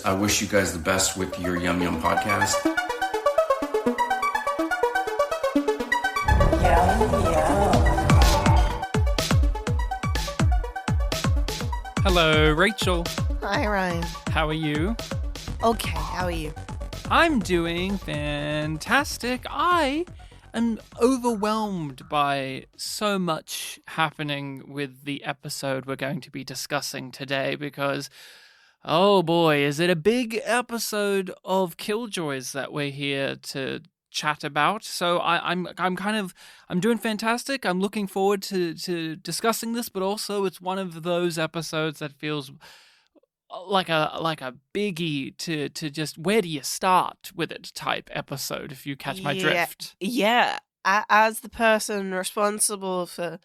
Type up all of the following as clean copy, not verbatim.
I wish you guys the best with your Yum Yum podcast. Yum, yum. Hello, Rachel. Hi, Ryan. How are you? Okay, how are you? I'm doing fantastic. I am overwhelmed by so much happening with the episode we're going to be discussing today because, oh boy, is it a big episode of Killjoys that we're here to chat about. So I'm doing fantastic. I'm looking forward to discussing this, but also it's one of those episodes that feels like a biggie to just where do you start with it type episode, if you catch my drift. Yeah. As the person responsible for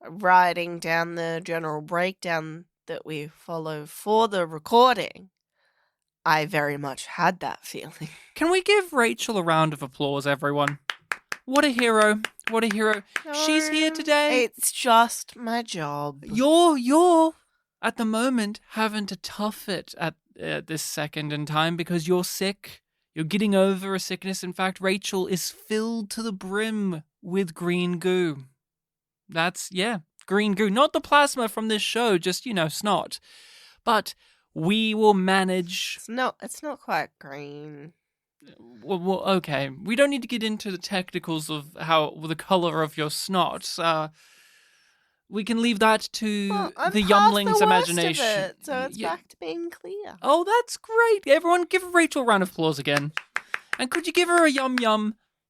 writing down the general breakdown that we follow for the recording, I very much had that feeling. Can we give Rachel a round of applause, everyone? What a hero. What a hero. She's here today. It's just my job. You're at the moment having to tough it at this second in time because you're sick. You're getting over a sickness. In fact, Rachel is filled to the brim with green goo. Green goo. Not the plasma from this show, just, snot. But we will manage. It's not quite green. Well, okay. We don't need to get into the technicals of the color of your snot. We can leave that to the youngling's imagination. Of it, so it's back to being clear. Oh, that's great. Everyone give Rachel a round of applause again. And could you give her a yum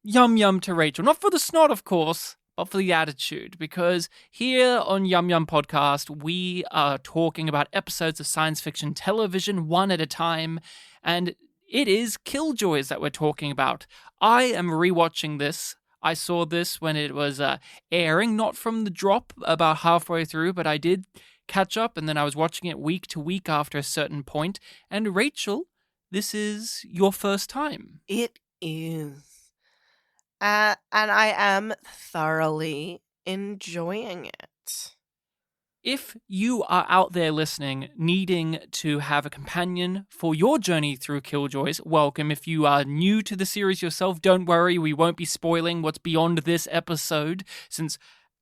yum to Rachel? Not for the snot, of course, but for the attitude. Because here on Yum Yum Podcast, we are talking about episodes of science fiction television one at a time. And it is Killjoys that we're talking about. I am rewatching this. I saw this when it was airing, not from the drop about halfway through, but I did catch up, and then I was watching it week to week after a certain point. And Rachel, this is your first time. It is. And I am thoroughly enjoying it. If you are out there listening, needing to have a companion for your journey through Killjoys, welcome. If you are new to the series yourself, don't worry, we won't be spoiling what's beyond this episode, since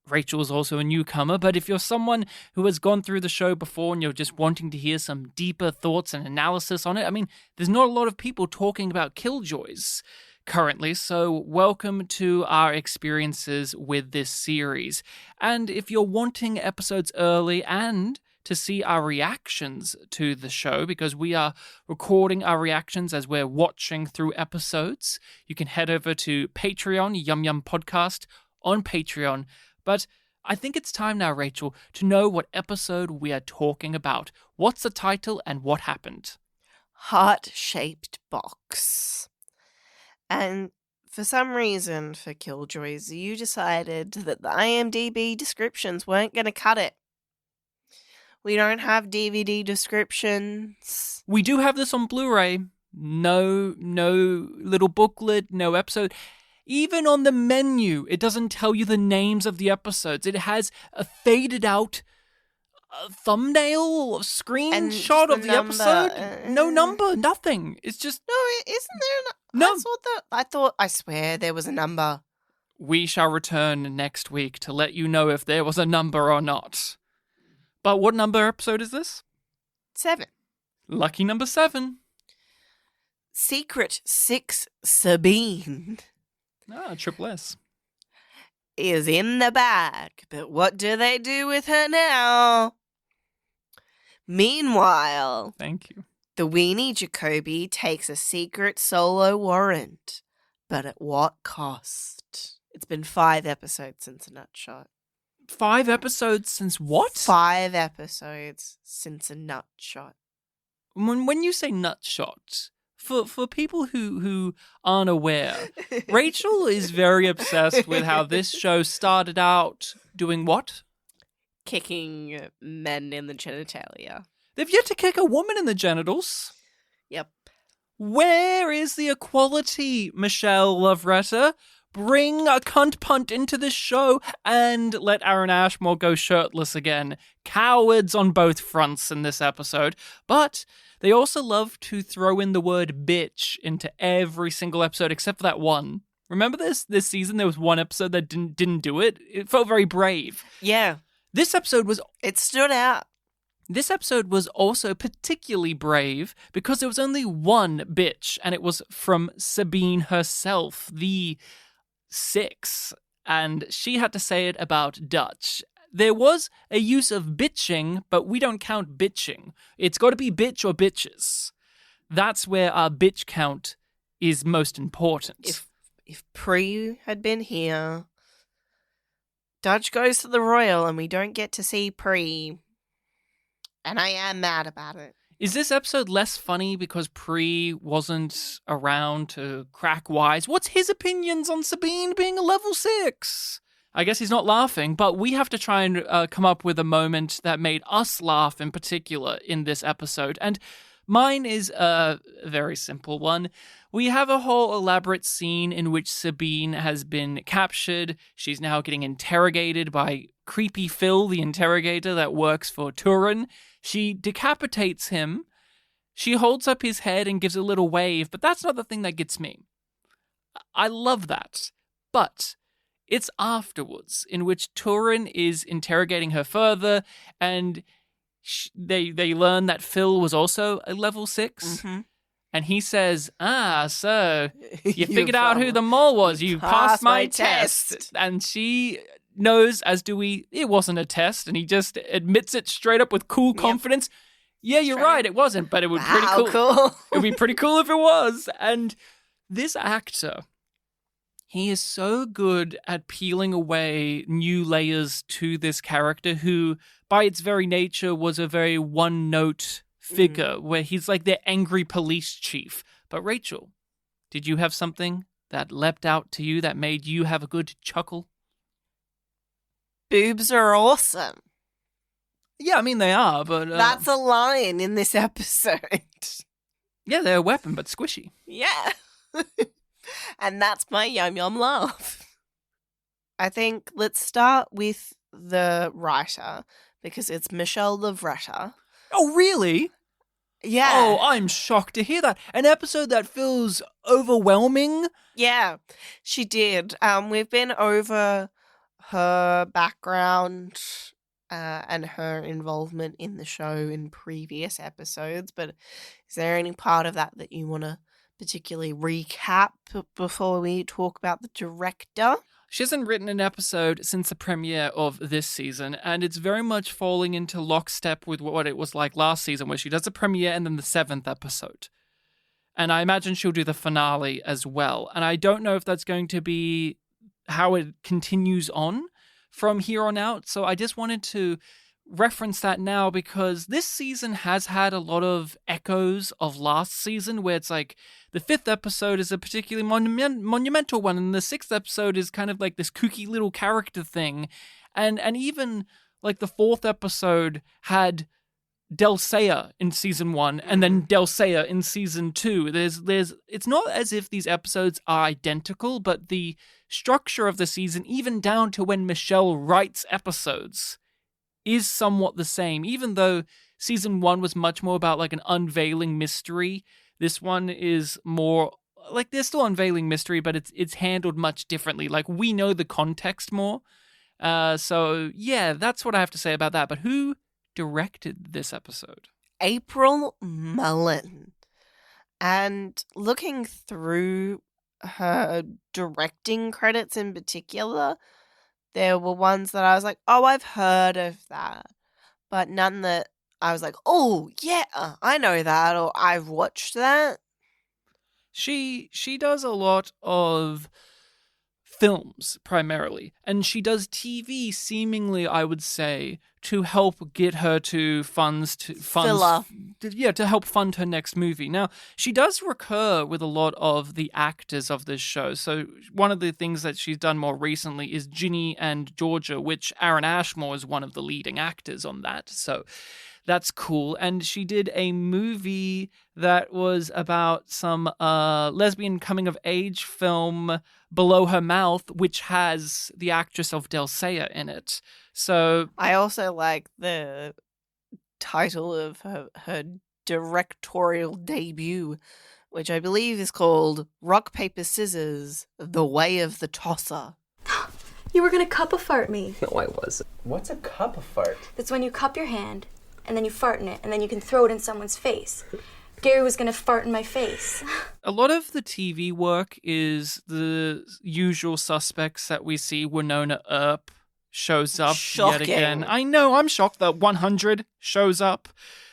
Rachel is also a newcomer. But if you're someone who has gone through the show before and you're just wanting to hear some deeper thoughts and analysis on it, I mean, there's not a lot of people talking about Killjoys currently, so welcome to our experiences with this series. And if you're wanting episodes early and to see our reactions to the show, because we are recording our reactions as we're watching through episodes, you can head over to Patreon, Yum Yum Podcast on Patreon. But I think it's time now, Rachel, to know what episode we are talking about. What's the title and what happened? Heart-shaped box. And for some reason, for Killjoys, you decided that the IMDb descriptions weren't going to cut it. We don't have DVD descriptions. We do have this on Blu-ray. No little booklet, no episode. Even on the menu, it doesn't tell you the names of the episodes. It has a faded out thumbnail screenshot of the episode. No number, nothing. It's just Isn't there no. I swear there was a number. We shall return next week to let you know if there was a number or not. But what number episode is this? 7. Lucky number 7. Secret 6 Sabine Triple S. is in the bag, but what do they do with her now? Meanwhile, Thank you. the weenie Jacoby takes a secret solo warrant, but at what cost? It's been 5 episodes since a nutshot. 5 episodes since what? 5 episodes since a nutshot. When you say nutshot, for people who aren't aware, Rachel is very obsessed with how this show started out doing what? Kicking men in the genitalia. They've yet to kick a woman in the genitals. Yep. Where is the equality, Michelle Lovretta? Bring a cunt punt into this show and let Aaron Ashmore go shirtless again. Cowards on both fronts in this episode. But They also love to throw in the word bitch into every single episode except for that one. Remember this season? There was one episode that didn't do it. It felt very brave. Yeah. It stood out. This episode was also particularly brave because there was only one bitch, and it was from Sabine herself, the 6, and she had to say it about Dutch. There was a use of bitching, but we don't count bitching. It's got to be bitch or bitches. That's where our bitch count is most important. If Pre had been here, Dutch goes to the Royal and we don't get to see Pre. And I am mad about it. Is this episode less funny because Pre wasn't around to crack wise? What's his opinions on Sabine being a level 6? I guess he's not laughing, but we have to try and come up with a moment that made us laugh in particular in this episode. And mine is a very simple one. We have a whole elaborate scene in which Sabine has been captured. She's now getting interrogated by creepy Phil, the interrogator that works for Turin. She decapitates him. She holds up his head and gives a little wave, but that's not the thing that gets me. I love that. But it's afterwards, in which Turin is interrogating her further, and they learn that Phil was also a level 6. Mm-hmm. And he says, so you figured out who the mole was. You passed my test. And she knows, as do we, it wasn't a test. And he just admits it straight up with cool confidence. Yeah, you're right. It wasn't, but it would be pretty cool. It would be pretty cool if it was. And this actor, he is so good at peeling away new layers to this character who, by its very nature, was a very one-note figure where he's like their angry police chief. But Rachel, did you have something that leapt out to you that made you have a good chuckle? Boobs are awesome. Yeah, I mean they are, but... That's a line in this episode. Yeah, they're a weapon, but squishy. Yeah. And that's my yum laugh. I think let's start with the writer, because it's Michelle Lovretta. Oh, really? Yeah. Oh, I'm shocked to hear that. An episode that feels overwhelming? Yeah, she did. We've been over her background and her involvement in the show in previous episodes, but is there any part of that you want to particularly recap before we talk about the director? She hasn't written an episode since the premiere of this season, and it's very much falling into lockstep with what it was like last season, where she does the premiere and then the 7th episode. And I imagine she'll do the finale as well. And I don't know if that's going to be how it continues on from here on out. So I just wanted to reference that now, because this season has had a lot of echoes of last season, where it's like the 5th episode is a particularly monumental one, and the 6th episode is kind of like this kooky little character thing, and even like the 4th episode had Delsea in season 1 and then Delsea in season 2. It's not as if these episodes are identical, but the structure of the season, even down to when Michelle writes episodes, is somewhat the same. Even though season 1 was much more about like an unveiling mystery, this one is more like they're still unveiling mystery, but it's handled much differently. Like we know the context more. So yeah, that's what I have to say about that. But who directed this episode? April Mullen. And looking through her directing credits in particular, there were ones that I was like, oh, I've heard of that. But none that I was like, oh, yeah, I know that, or I've watched that. She does a lot of films, primarily. And she does TV, seemingly, I would say, to help get her to Filler. To help fund her next movie. Now, she does recur with a lot of the actors of this show. So one of the things that she's done more recently is Ginny and Georgia, which Aaron Ashmore is one of the leading actors on that. So that's cool. And she did a movie that was about some lesbian coming-of-age film, Below Her Mouth, which has the actress of Delsea in it. So I also like the title of her directorial debut, which I believe is called Rock, Paper, Scissors, The Way of the Tosser. You were gonna cup a fart me. No, I wasn't. What's a cup of fart? That's when you cup your hand, and then you fart in it, and then you can throw it in someone's face. Gary was gonna fart in my face. A lot of the TV work is the usual suspects that we see. Winona Earp shows up yet again. I know, I'm shocked that 100 shows up.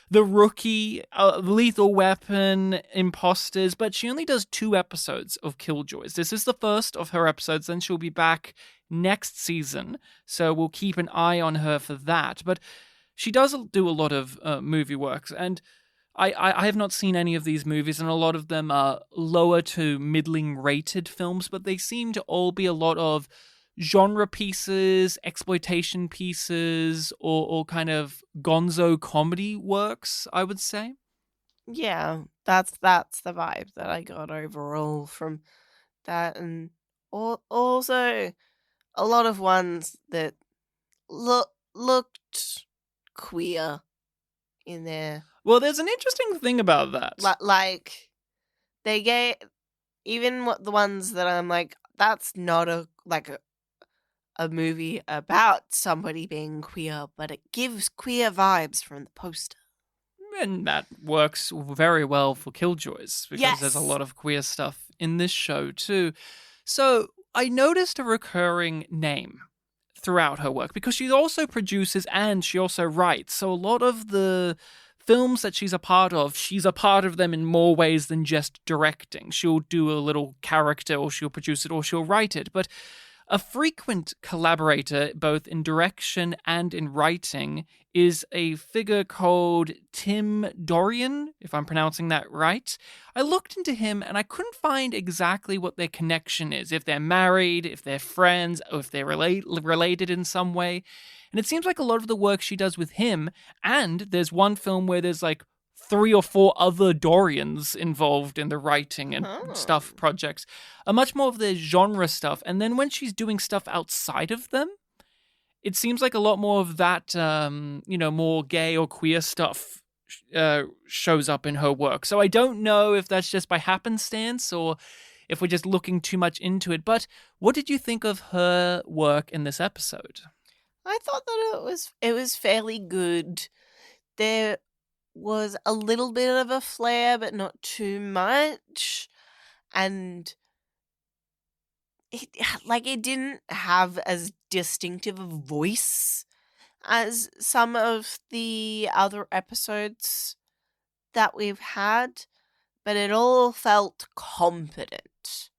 The Rookie, Lethal Weapon, Imposters, but she only does 2 episodes of Killjoys. This is the first of her episodes, then she'll be back next season, so we'll keep an eye on her for that. But she does do a lot of movie works, and I have not seen any of these movies, and a lot of them are lower to middling rated films, but they seem to all be a lot of genre pieces, exploitation pieces, or kind of gonzo comedy works, I would say. Yeah, that's the vibe that I got overall from that, and also a lot of ones that looked queer in there. Well, there's an interesting thing about that. Like, they get even the ones that I'm like, that's not a movie about somebody being queer, but it gives queer vibes from the poster. And that works very well for Killjoys, because there's a lot of queer stuff in this show too. So I noticed a recurring name throughout her work, because she also produces and she also writes. So a lot of the films that she's a part of them in more ways than just directing. She'll do a little character, or she'll produce it, or she'll write it. But a frequent collaborator, both in direction and in writing, is a figure called Tim Dorian, if I'm pronouncing that right. I looked into him and I couldn't find exactly what their connection is, if they're married, if they're friends, or if they're related in some way. And it seems like a lot of the work she does with him, and there's one film where there's like 3 or 4 other Dorians involved in the writing and stuff projects, are much more of their genre stuff. And then when she's doing stuff outside of them, it seems like a lot more of that, more gay or queer stuff shows up in her work. So I don't know if that's just by happenstance or if we're just looking too much into it. But what did you think of her work in this episode? I thought that it was fairly good. There was a little bit of a flair, but not too much. And it didn't have as distinctive a voice as some of the other episodes that we've had, but it all felt competent.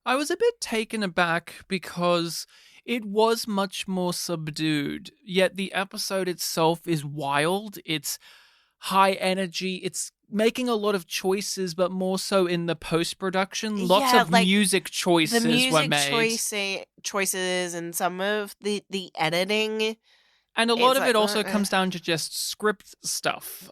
I was a bit taken aback because it was much more subdued, yet the episode itself is wild. It's high energy. It's making a lot of choices, but more so in the post-production. Lots of music choices were made. Choices and some of the editing. And a lot of it also comes down to just script stuff.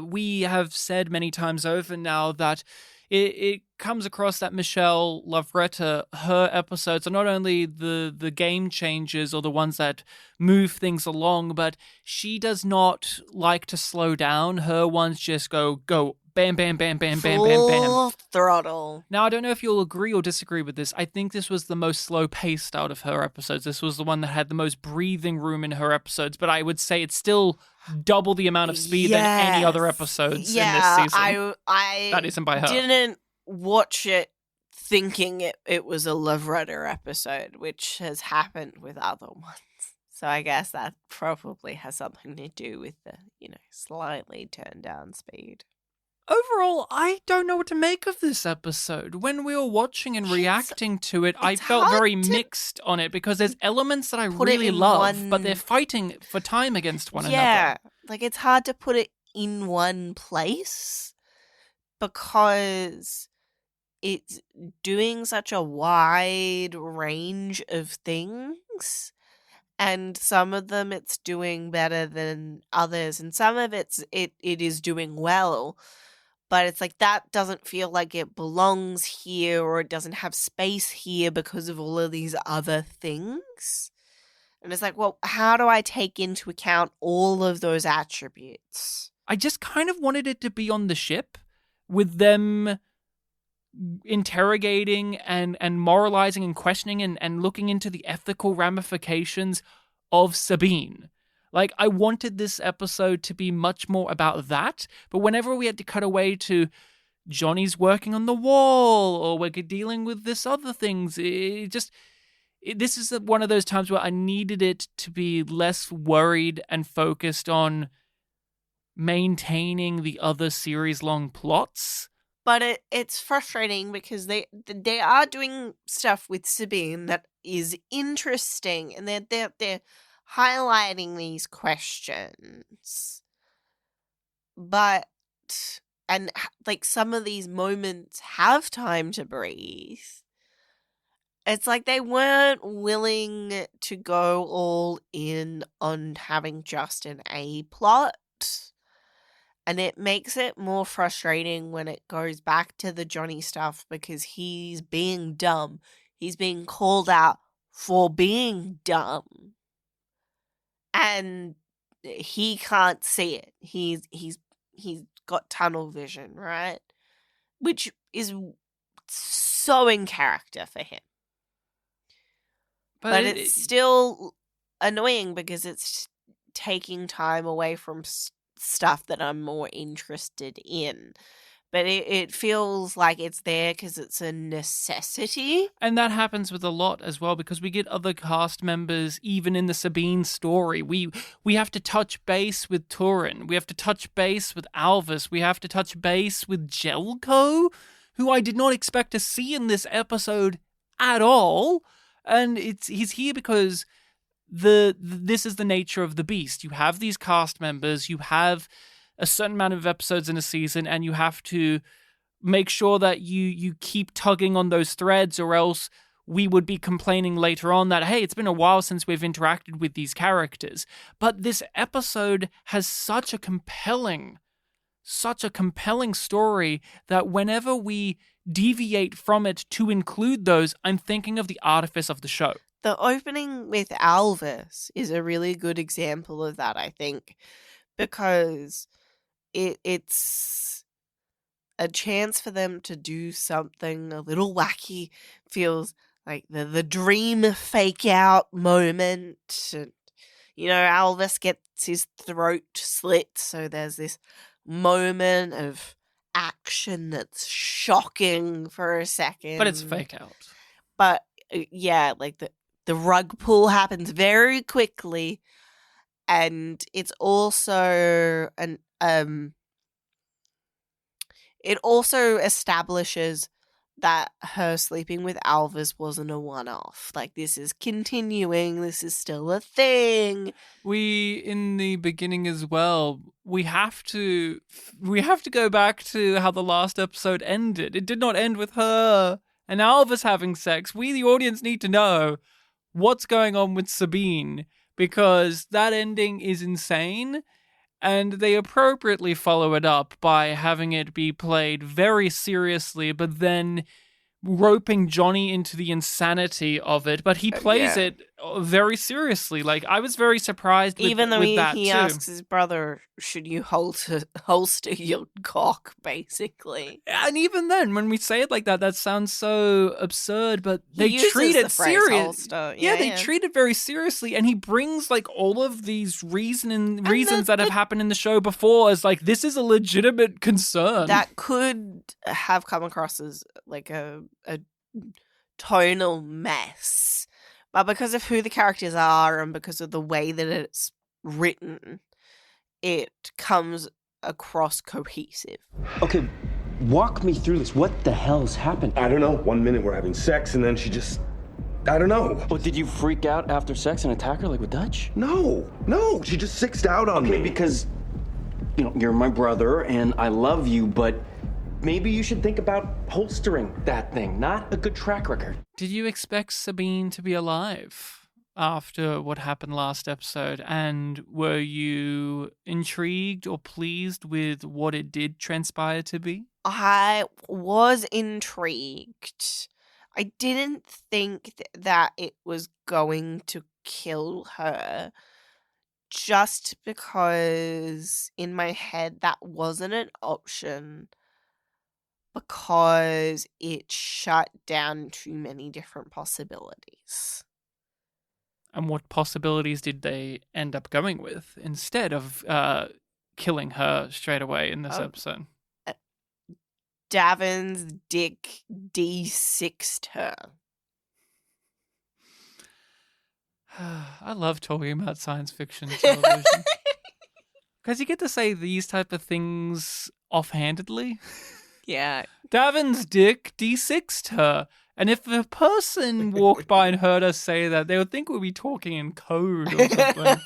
We have said many times over now that it comes across that Michelle Lovretta, her episodes are not only the game changers or the ones that move things along, but she does not like to slow down. Her ones just go, bam, bam, bam, bam, bam, bam, bam. Full throttle. Now, I don't know if you'll agree or disagree with this. I think this was the most slow-paced out of her episodes. This was the one that had the most breathing room in her episodes, but I would say it's still double the amount of speed than any other episodes in this season. That isn't by her. Didn't watch it thinking it was a Lovretta episode, which has happened with other ones. So I guess that probably has something to do with the, slightly turned down speed. Overall, I don't know what to make of this episode. When we were watching and reacting to it, I felt very mixed on it because there's elements that I really love, but they're fighting for time against one another. Yeah, it's hard to put it in one place because it's doing such a wide range of things. And some of them it's doing better than others, and some of it is doing well. But it's that doesn't feel like it belongs here, or it doesn't have space here because of all of these other things. And it's well, how do I take into account all of those attributes? I just kind of wanted it to be on the ship with them interrogating and moralizing and questioning and looking into the ethical ramifications of Sabine. Like, I wanted this episode to be much more about that, but whenever we had to cut away to Johnny's working on the wall or we're dealing with this other things, this is one of those times where I needed it to be less worried and focused on maintaining the other series-long plots. But it's frustrating because they are doing stuff with Sabine that is interesting, and they're highlighting these questions. But like some of these moments have time to breathe. It's like they weren't willing to go all in on having just an A plot. And it makes it more frustrating when it goes back to the Johnny stuff because he's being dumb. He's being called out for being dumb. And he can't see it. He's got tunnel vision, right? Which is so in character for him. But it's still annoying because it's taking time away from stuff that I'm more interested in. But it feels like it's there because it's a necessity. And that happens with a lot as well because we get other cast members even in the Sabine story. We have to touch base with Turin. We have to touch base with Alvis. We have to touch base with Jelko, who I did not expect to see in this episode at all. And he's here because this is the nature of the beast. You have these cast members, you have a certain amount of episodes in a season, and you have to make sure that you keep tugging on those threads, or else we would be complaining later on that, hey, it's been a while since we've interacted with these characters. But this episode has such a compelling story that whenever we deviate from it to include those, I'm thinking of the artifice of the show. The opening with Alvis is a really good example of that, I think, because it's a chance for them to do something a little wacky. Feels like the dream fake out moment. And, Alvis gets his throat slit, so there's this moment of action that's shocking for a second. But it's fake out. But yeah, like the rug pull happens very quickly, and it's also it also establishes that her sleeping with Alvis wasn't a one-off. Like, this is continuing. This is still a thing. In the beginning as well, we have to go back to how the last episode ended. It did not end with her and Alvis having sex. We, the audience, need to know what's going on with Sabine, because that ending is insane. And they appropriately follow it up by having it be played very seriously, but then roping Johnny into the insanity of it. But he plays it very seriously. Like, I was very surprised with, even though with that he too. asks his brother, should you holster your cock, basically. And even then, when we say it like that, that sounds so absurd, but they uses treat the it phrase serious. holster. Yeah, they treat it very seriously, and he brings like all of these reasons that have happened in the show before as like, this is a legitimate concern. That could have come across as like a tonal mess. But because of who the characters are and because of the way that it's written, it comes across cohesive. Okay, walk me through this. What the hell's happened? I don't know. 1 minute we're having sex and then she just... I don't know. But did you freak out after sex and attack her like with Dutch? No. She just sixed out on me. Okay, because, you're my brother and I love you, but maybe you should think about holstering that thing. Not a good track record. Did you expect Sabine to be alive after what happened last episode? And were you intrigued or pleased with what it did transpire to be? I was intrigued. I didn't think that it was going to kill her. just because in my head that wasn't an option because it shut down too many different possibilities. And what possibilities did they end up going with instead of killing her straight away in this episode? Davin's dick D6'd her. I love talking about science fiction television. Because you get to say these type of things offhandedly. Yeah. Davin's dick D6'd her. And if a person walked by and heard us say that, they would think we'd be talking in code or something.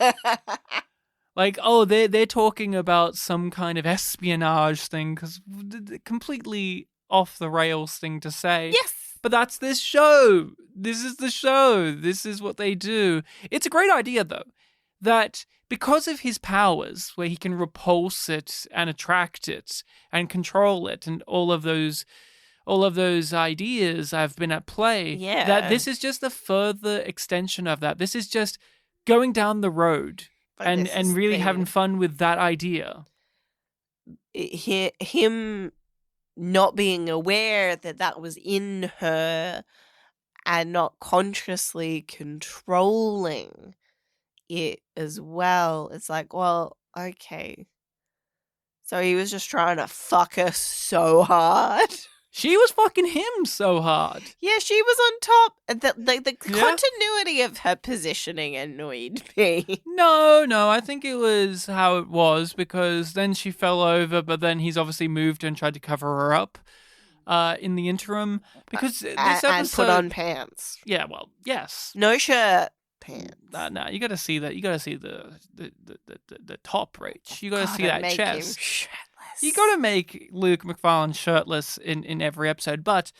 Like, oh, they're talking about some kind of espionage thing, because completely off the rails thing to say. Yes! But that's this show. This is the show. This is what they do. It's a great idea, though, that because of his powers, where he can repulse it and attract it and control it, and all of those ideas have been at play, that this is just a further extension of that. This is just going down the road and really having fun with that idea. Him not being aware that was in her and not consciously controlling it as well. It's like, well, okay. So he was just trying to fuck her so hard. She was fucking him so hard. Yeah, she was on top. The continuity of her positioning annoyed me. No, I think it was how it was, because then she fell over, but then he's obviously moved and tried to cover her up in the interim. Because this episode... And put on pants. Yeah, well, yes. No shirt. Pants. No, you got to see that. You got to see the top reach. You got to see that chest. You got to make Luke McFarlane shirtless in every episode. But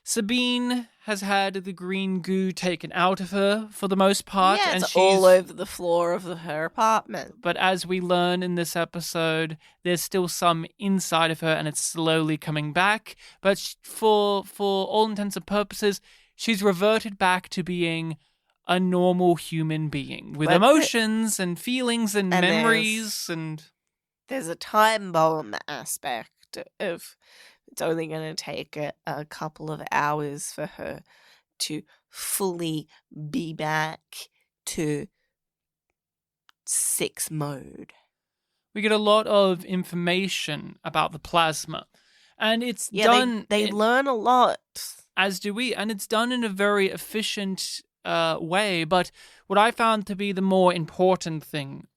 Sabine has had the green goo taken out of her for the most part. Yeah, and she's all over the floor of her apartment. But as we learn in this episode, there's still some inside of her, and it's slowly coming back. But for all intents and purposes, she's reverted back to being a normal human being with emotions and feelings and memories and... There's a time bomb aspect of it's only going to take a couple of hours for her to fully be back to 6 mode. We get a lot of information about the plasma, and it's done... They learn a lot. As do we, and it's done in a very efficient way, but what I found to be the more important thing,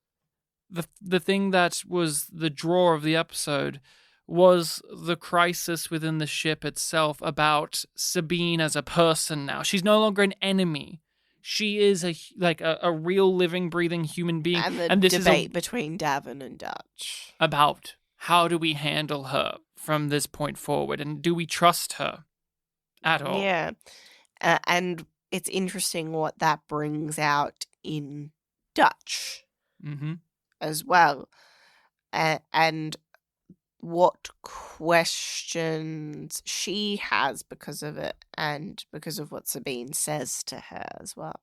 the thing that was the draw of the episode, was the crisis within the ship itself about Sabine as a person now. She's no longer an enemy. She is a real living, breathing human being. And this debate between Davin and Dutch. About how do we handle her from this point forward, and do we trust her at all? Yeah. And it's interesting what that brings out in Dutch. Mm-hmm. As well, and what questions she has because of it, and because of what Sabine says to her as well.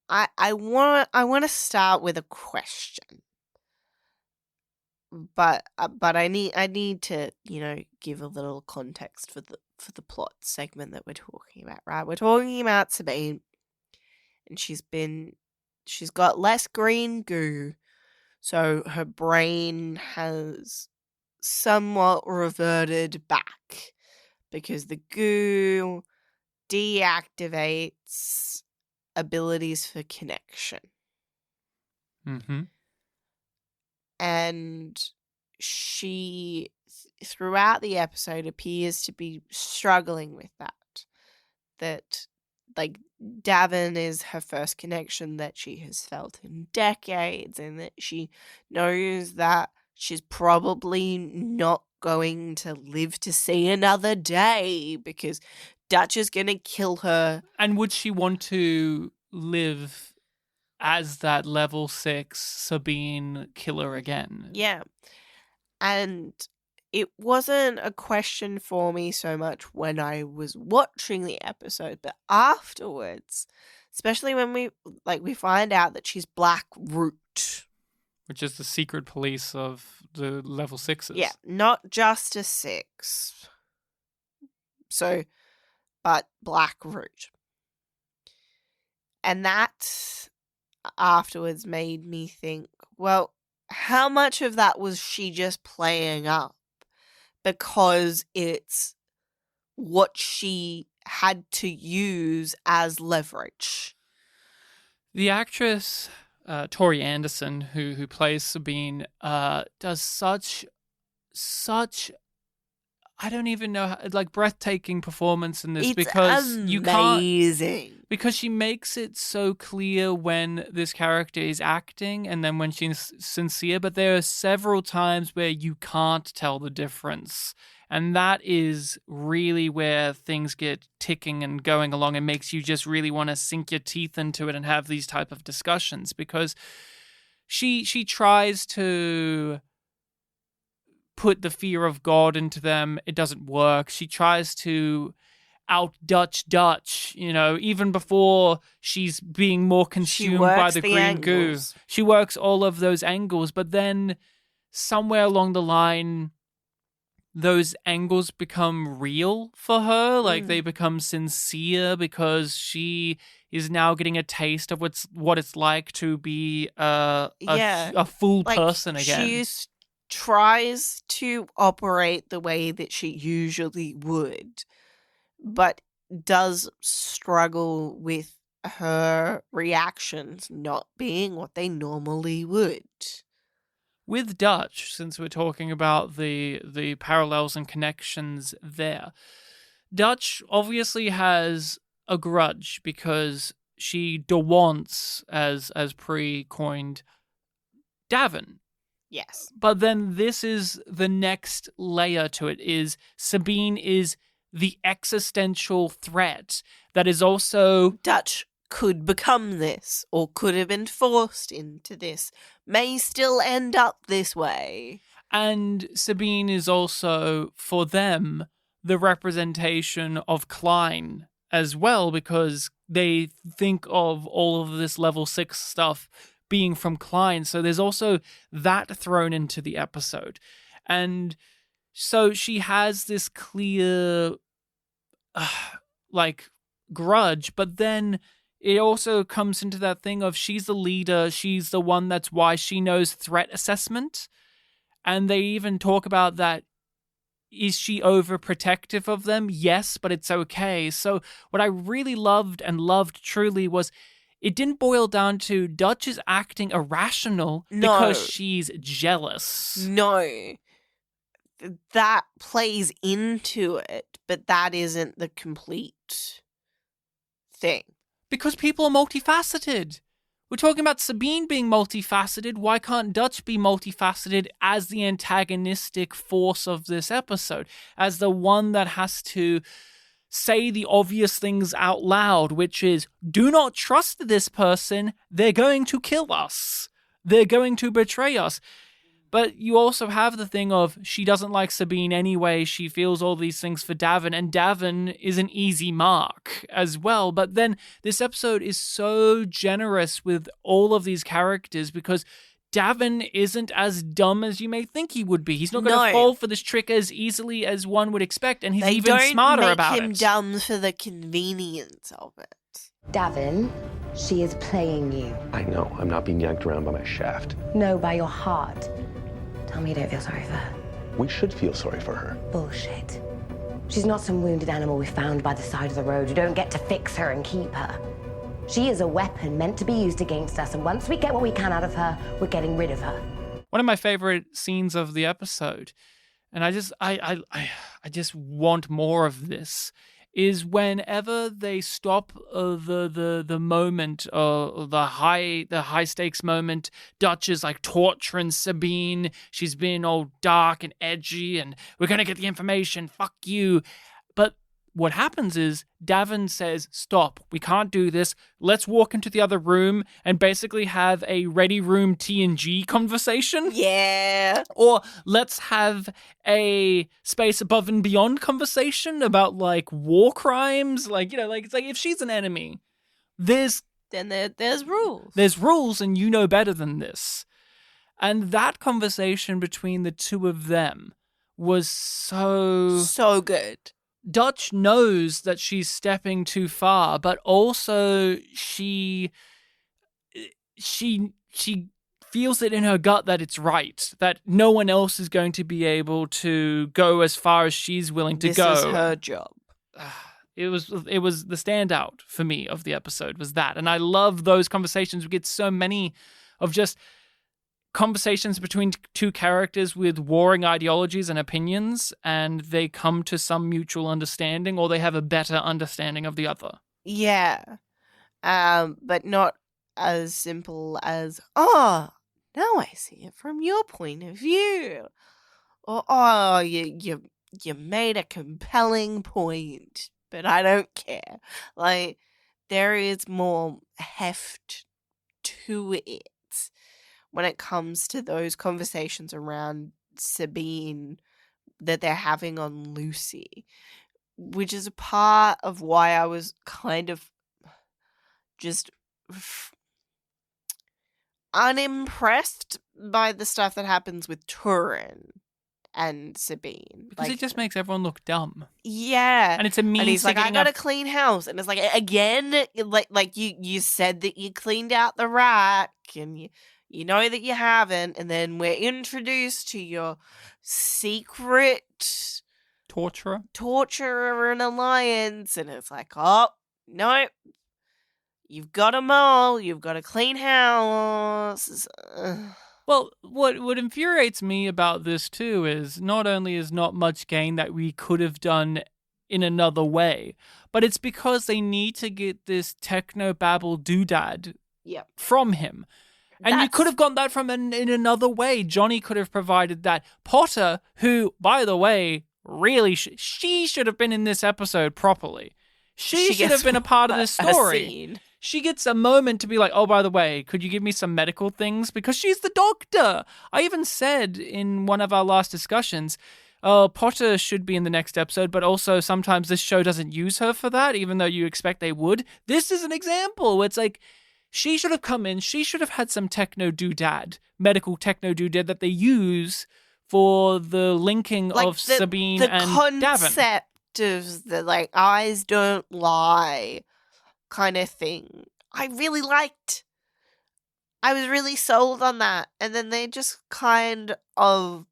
I want to start with a question, but I need to give a little context for the plot segment that we're talking about. Right, we're talking about Sabine, and she's got less green goo. So her brain has somewhat reverted back because the goo deactivates abilities for connection. Mm-hmm. And she, throughout the episode, appears to be struggling with that. That, like, Davin is her first connection that she has felt in decades, and that she knows that she's probably not going to live to see another day because Dutch is going to kill her. And would she want to live as that level 6 Sabine killer again? Yeah. And it wasn't a question for me so much when I was watching the episode, but afterwards, Especially when we find out that she's Black Root. Which is the secret police of the level 6s. Yeah, not just a 6. So, but Black Root. And that afterwards made me think, well, how much of that was she just playing up? Because it's what she had to use as leverage. The actress Tori Anderson, who plays Sabine, does such I don't even know breathtaking performance in this, It's because amazing. you can't, because she makes it so clear when this character is acting and then when she's sincere, but there are several times where you can't tell the difference. And that is really where things get ticking and going along and makes you just really want to sink your teeth into it and have these type of discussions, because she tries to put the fear of God into them. It doesn't work. She tries to out-Dutch, even before she's being more consumed by the green goo. She works all of those angles, but then somewhere along the line, those angles become real for her. They become sincere, because she is now getting a taste of what it's like to be a full person again. She tries to operate the way that she usually would, but does struggle with her reactions not being what they normally would. With Dutch, since we're talking about the parallels and connections there, Dutch obviously has a grudge because she wants, as pre-coined, Davin. Yes. But then this is the next layer to it, is Sabine is the existential threat that is also... Dutch could become this, or could have been forced into this, may still end up this way. And Sabine is also, for them, the representation of Klein as well, because they think of all of this level 6 stuff being from Klein. So there's also that thrown into the episode. And so she has this clear, grudge, but then it also comes into that thing of she's the leader, she's the one that's why she knows threat assessment. And they even talk about that. Is she overprotective of them? Yes, but it's okay. So what I really loved truly was it didn't boil down to Dutch is acting irrational because she's jealous. No. That plays into it, but that isn't the complete thing. Because people are multifaceted. We're talking about Sabine being multifaceted. Why can't Dutch be multifaceted as the antagonistic force of this episode? As the one that has to say the obvious things out loud, which is, do not trust this person. They're going to kill us. They're going to betray us. But you also have the thing of she doesn't like Sabine anyway. She feels all these things for Davin, and Davin is an easy mark as well. But then this episode is so generous with all of these characters because Davin isn't as dumb as you may think he would be. He's not going to fall for this trick as easily as one would expect, and he's even smarter about it. They don't make him dumb for the convenience of it. Davin, she is playing you. I know. I'm not being yanked around by my shaft. No, by your heart. Tell me you don't feel sorry for her. We should feel sorry for her. Bullshit. She's not some wounded animal we found by the side of the road. You don't get to fix her and keep her. She is a weapon meant to be used against us, and once we get what we can out of her, we're getting rid of her. One of my favorite scenes of the episode, and I just want more of this, is whenever they stop the moment, the high stakes moment. Dutch is like torturing Sabine. She's being all dark and edgy, and we're gonna get the information. Fuck you. But what happens is Davin says, "Stop. We can't do this. Let's walk into the other room and basically have a Ready Room TNG conversation." Yeah. Or let's have a Space Above and Beyond conversation about like war crimes. It's like if she's an enemy, there's rules. There's rules, and you know better than this. And that conversation between the two of them was so good. Dutch knows that she's stepping too far, but also she feels it in her gut that it's right, that no one else is going to be able to go as far as she's willing to go. This is her job. It was the standout for me of the episode was that. And I love those conversations. We get so many of just conversations between two characters with warring ideologies and opinions, and they come to some mutual understanding, or they have a better understanding of the other. Yeah. But not as simple as, oh, now I see it from your point of view. Or, oh, you made a compelling point, but I don't care. Like, there is more heft to it when it comes to those conversations around Sabine that they're having on Lucy, which is a part of why I was kind of just unimpressed by the stuff that happens with Turin and Sabine. Because it just makes everyone look dumb. Yeah. And it's a means and he's to like, I getting got a up- clean house. And it's like, again, like you said that you cleaned out the rack, and you know that you haven't, and then we're introduced to your secret torturer and alliance, and it's like, oh, no, you've got them all, you've got a clean house. Well, what infuriates me about this too is not only is not much gain that we could have done in another way, but it's because they need to get this techno-babble doodad from him. And you could have gotten that from in another way. Johnny could have provided that. Potter, who, by the way, really she should have been in this episode properly. She should have been a part of this story. She gets a moment to be like, oh, by the way, could you give me some medical things? Because she's the doctor. I even said in one of our last discussions, Potter should be in the next episode, but also sometimes this show doesn't use her for that, even though you expect they would. This is an example where it's like, she should have come in. She should have had some medical techno doodad that they use for the linking of Sabine and Davin. The concept of the, like, eyes don't lie kind of thing, I really liked. I was really sold on that. And then they just kind of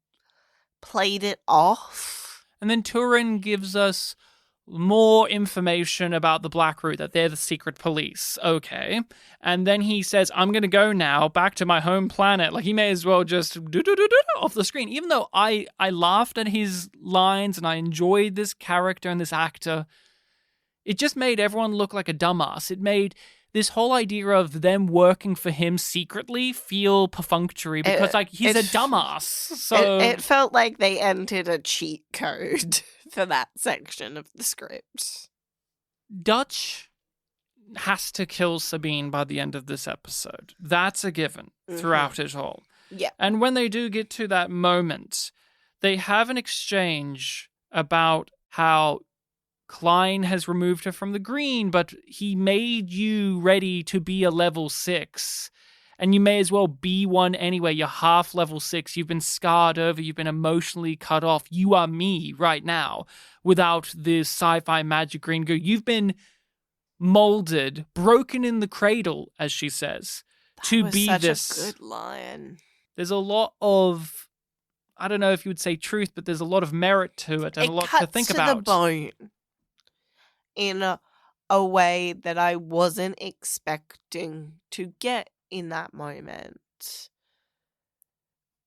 played it off. And then Turin gives us more information about the Black Root, that they're the secret police. Okay. And then he says, I'm going to go now back to my home planet. Like, he may as well just off the screen. Even though I laughed at his lines and I enjoyed this character and this actor, it just made everyone look like a dumbass. It made this whole idea of them working for him secretly feel perfunctory because, he's a dumbass. So it felt like they entered a cheat code for that section of the script. Dutch has to kill Sabine by the end of this episode. That's a given throughout it all. Yeah. And when they do get to that moment, they have an exchange about how Klein has removed her from the green, but he made you ready to be a level 6. And you may as well be one anyway. You're half level 6. You've been scarred over. You've been emotionally cut off. You are me right now without this sci-fi magic green goo. You've been molded, broken in the cradle, as she says, to be this. Such a good line. There's a lot of, I don't know if you would say truth, but there's a lot of merit to it and a lot to think about. It cuts to the bone in a way that I wasn't expecting to get in that moment.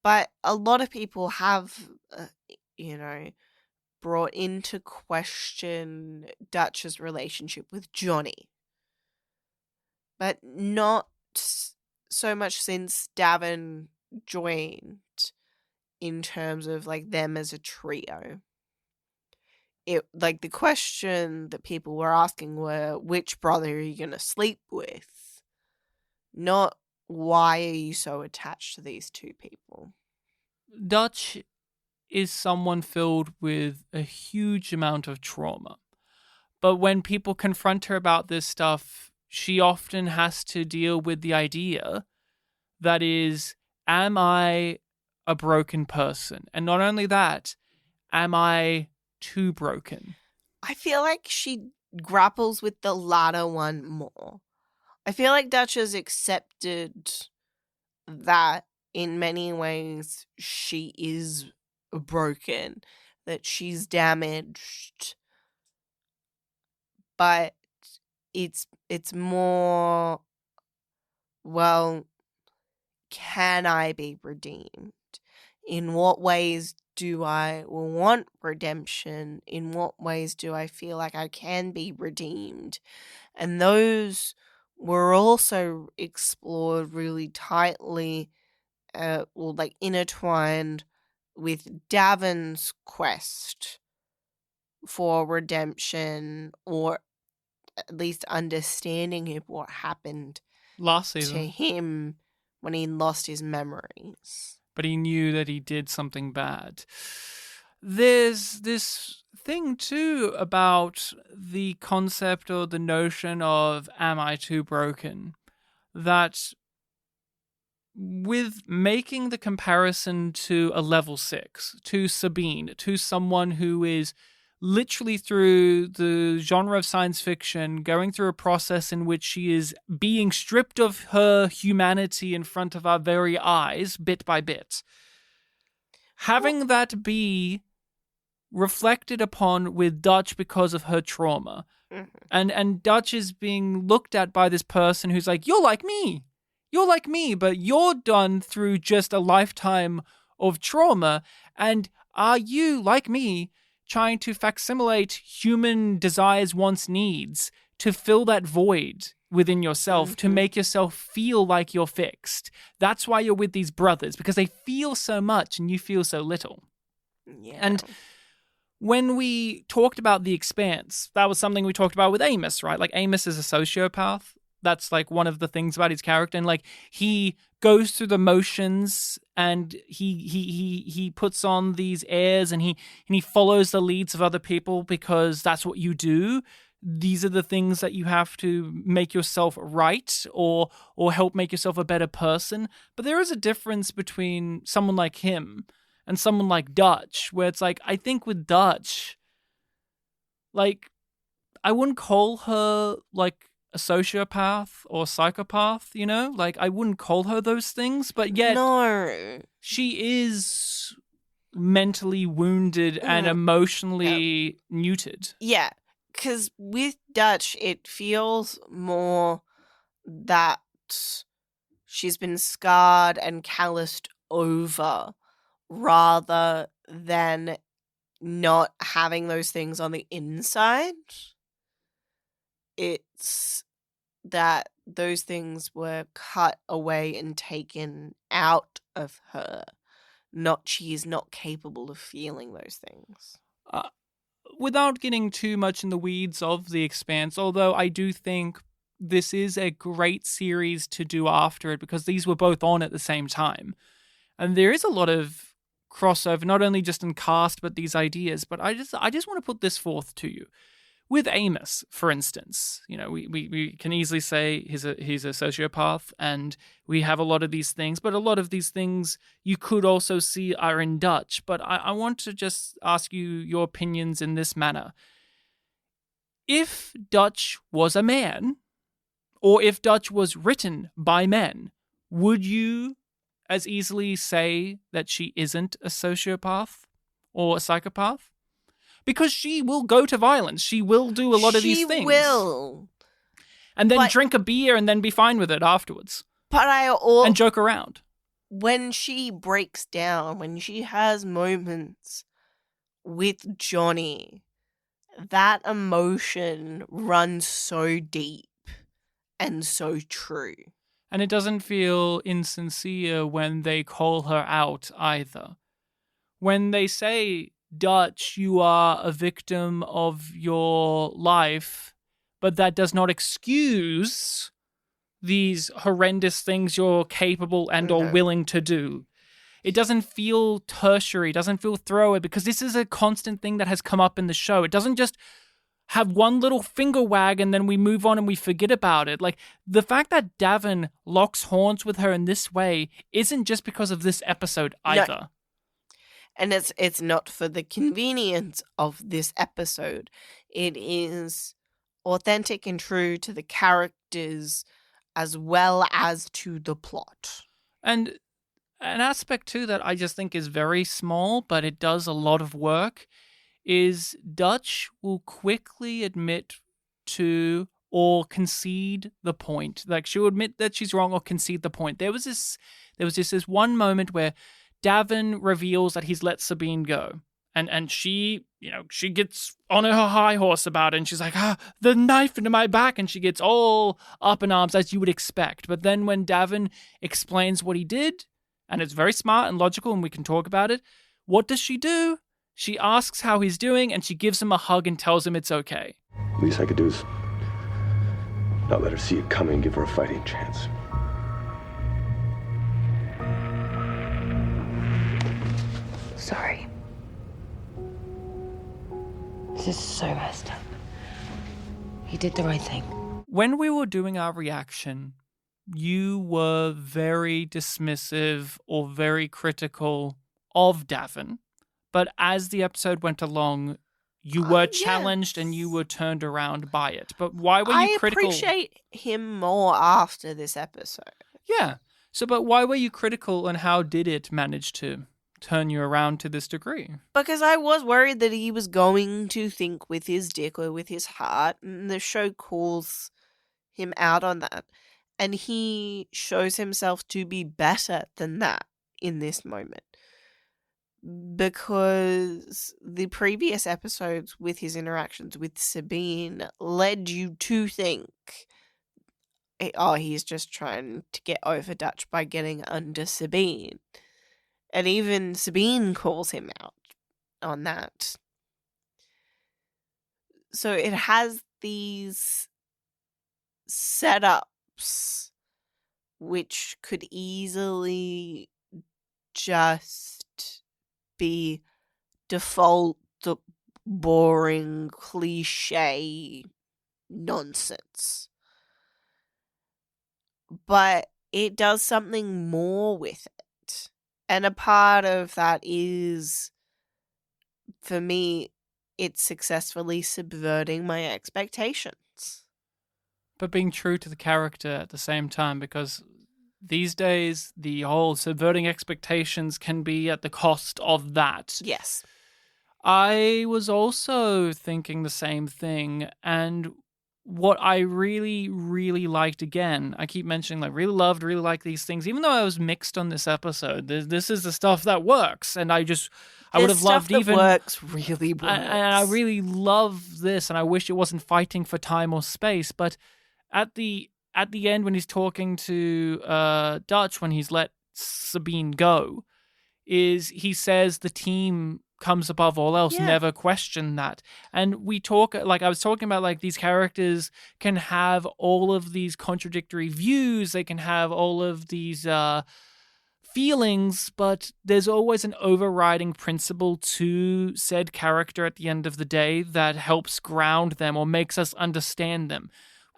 But a lot of people have, brought into question Dutch's relationship with Johnny. But not so much since Davin joined in terms of, like, them as a trio. It, like, the question that people were asking were, which brother are you going to sleep with? Not, why are you so attached to these two people? Dutch is someone filled with a huge amount of trauma. But when people confront her about this stuff, she often has to deal with the idea that is, am I a broken person? And not only that, am I too broken? I feel like she grapples with the latter one more. I feel like Dutch has accepted that in many ways she is broken, that she's damaged, but it's more, well, can I be redeemed? In what ways do I want redemption? In what ways do I feel like I can be redeemed? And those were also explored really tightly, intertwined with Davin's quest for redemption, or at least understanding of what happened Last to season. him when he lost his memories. But he knew that he did something bad. There's this thing too about the concept or the notion of am I too broken? That with making the comparison to a level 6, to Sabine, to someone who is literally through the genre of science fiction, going through a process in which she is being stripped of her humanity in front of our very eyes, bit by bit. Having that be reflected upon with Dutch because of her trauma. Mm-hmm. And Dutch is being looked at by this person who's like, you're like me. You're like me, but you're done through just a lifetime of trauma. And are you, like me, trying to facsimilate human desires, wants, needs to fill that void within yourself, to make yourself feel like you're fixed? That's why you're with these brothers, because they feel so much and you feel so little. Yeah. And when we talked about The Expanse, that was something we talked about with Amos, right? Like, Amos is a sociopath. That's like one of the things about his character. And like, he goes through the motions and he puts on these airs and he follows the leads of other people because that's what you do. These are the things that you have to make yourself right or help make yourself a better person. But there is a difference between someone like him and someone like Dutch, where it's like, I think with Dutch, like, I wouldn't call her like a sociopath or psychopath, you know? Like, I wouldn't call her those things, but yet she is mentally wounded and emotionally neutered. Yeah, because with Dutch, it feels more that she's been scarred and calloused over rather than not having those things on the inside. It's that those things were cut away and taken out of her. Not she is not capable of feeling those things. Without getting too much in the weeds of The Expanse, although I do think this is a great series to do after it because these were both on at the same time. And there is a lot of crossover, not only just in cast, but these ideas. But I just want to put this forth to you. With Amos, for instance, you know, we can easily say he's a sociopath, and we have a lot of these things, but a lot of these things you could also see are in Dutch. But I want to just ask you your opinions in this manner. If Dutch was a man, or if Dutch was written by men, would you as easily say that she isn't a sociopath or a psychopath? Because she will go to violence. She will do a lot of these things. She will. And then drink a beer and then be fine with it afterwards. And joke around. When she breaks down, when she has moments with Johnny, that emotion runs so deep and so true. And it doesn't feel insincere when they call her out either. When they say, Dutch, you are a victim of your life, but that does not excuse these horrendous things you're capable and or willing to do. It doesn't feel tertiary, doesn't feel throwaway, because this is a constant thing that has come up in the show. It doesn't just have one little finger wag and then we move on and we forget about it. Like, the fact that Davin locks horns with her in this way isn't just because of this episode either. No. And it's not for the convenience of this episode. It is authentic and true to the characters as well as to the plot. And an aspect too that I just think is very small, but it does a lot of work, is Dutch will quickly admit to or concede the point. Like, she'll admit that she's wrong or concede the point. There was this one moment where Davin reveals that he's let Sabine go. And she, she gets on her high horse about it, and she's like, the knife into my back, and she gets all up in arms, as you would expect. But then when Davin explains what he did, and it's very smart and logical, and we can talk about it, what does she do? She asks how he's doing, and she gives him a hug and tells him it's okay. Least I could do is not let her see it coming and give her a fighting chance. Sorry. This is so messed up. You did the right thing. When we were doing our reaction, you were very dismissive or very critical of Davin. But as the episode went along, you were challenged and you were turned around by it. But why were you critical? I appreciate him more after this episode. Yeah. So, but why were you critical, and how did it manage to turn you around to this degree? Because I was worried that he was going to think with his dick or with his heart, and the show calls him out on that. And he shows himself to be better than that in this moment. Because the previous episodes with his interactions with Sabine led you to think, he's just trying to get over Dutch by getting under Sabine. And even Sabine calls him out on that. So it has these setups which could easily just be default boring cliche nonsense. But it does something more with it. And a part of that is, for me, it's successfully subverting my expectations. But being true to the character at the same time, because these days, the whole subverting expectations can be at the cost of that. Yes. I was also thinking the same thing, and what I really, really liked, again, I keep mentioning, like, really like these things, even though I was mixed on this episode, this is the stuff that works, and I would have loved even... works really works. And I really love this, and I wish it wasn't fighting for time or space, but at the end, when he's talking to Dutch, when he's let Sabine go, he says the team comes above all else. Yeah. Never question that. And we talk, like I was talking about, like, these characters can have all of these contradictory views. They can have all of these feelings, but there's always an overriding principle to said character at the end of the day that helps ground them or makes us understand them.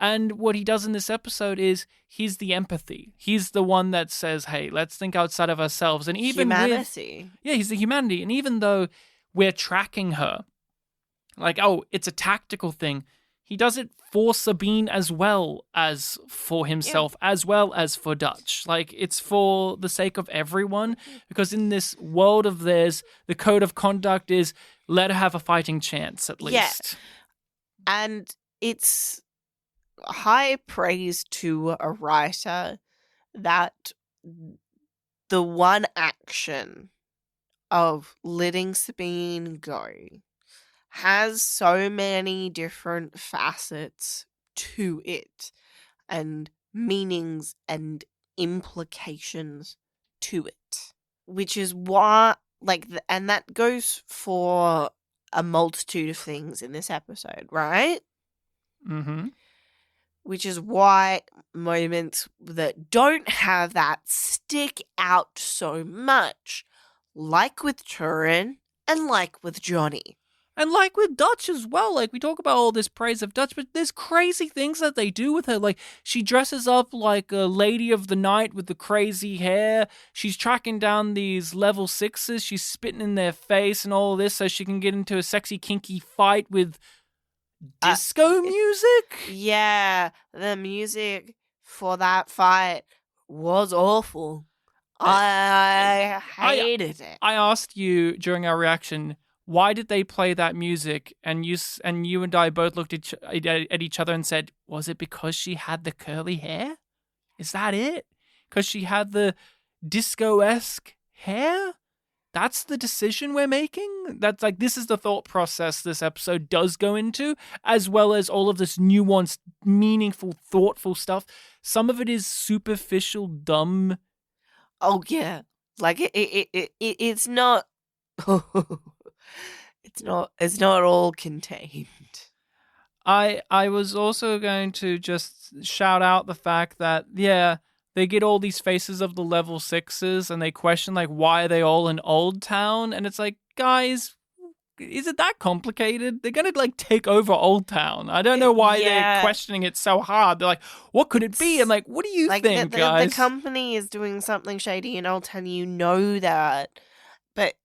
And what he does in this episode is he's the empathy. He's the one that says, hey, let's think outside of ourselves. And even humanity. He's the humanity. And even though we're tracking her, like, it's a tactical thing, he does it for Sabine as well as for himself, as well as for Dutch. Like, it's for the sake of everyone, because in this world of theirs, the code of conduct is let her have a fighting chance, at least. Yeah. And it's high praise to a writer that the one action of letting Sabine go has so many different facets to it and meanings and implications to it, which is why, and that goes for a multitude of things in this episode, right? Mm-hmm. Which is why moments that don't have that stick out so much, like with Turin and like with Johnny. And like with Dutch as well, like we talk about all this praise of Dutch, but there's crazy things that they do with her. Like she dresses up like a lady of the night with the crazy hair. She's tracking down these level 6s. She's spitting in their face and all this so she can get into a sexy, kinky fight with disco music. Yeah, the music for that fight was awful. I hated it. I asked you during our reaction, why did they play that music? And you and I both looked at each other and said, was it because she had the curly hair? Is that it? Because she had the disco-esque hair? That's the decision we're making? That's like, this is the thought process this episode does go into, as well as all of this nuanced, meaningful, thoughtful stuff. Some of it is superficial, dumb. Oh yeah, like it's not. It's not all contained. I was also going to just shout out the fact that, yeah, they get all these faces of the level 6s and they question, like, why are they all in Old Town? And it's like, guys, is it that complicated? They're going to, like, take over Old Town. I don't know why they're questioning it so hard. They're like, what could it be? I'm like, what do you think, guys? The company is doing something shady in Old Town. You know that. But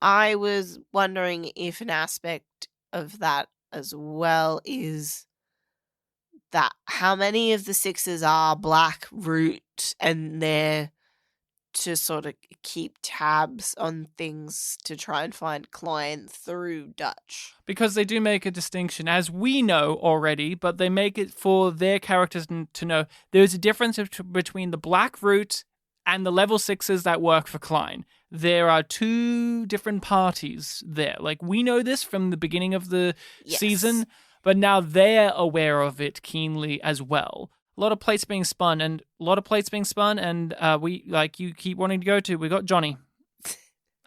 I was wondering if an aspect of that as well is that how many of the 6s are Black Root and they're to sort of keep tabs on things to try and find clients through Dutch. Because they do make a distinction, as we know already, but they make it for their characters to know there's a difference between the Black Root and the level 6s that work for Klein. There are two different parties there. Like, we know this from the beginning of the season, but now they're aware of it keenly as well. A lot of plates being spun, and we, like you keep wanting to go to, we got Johnny.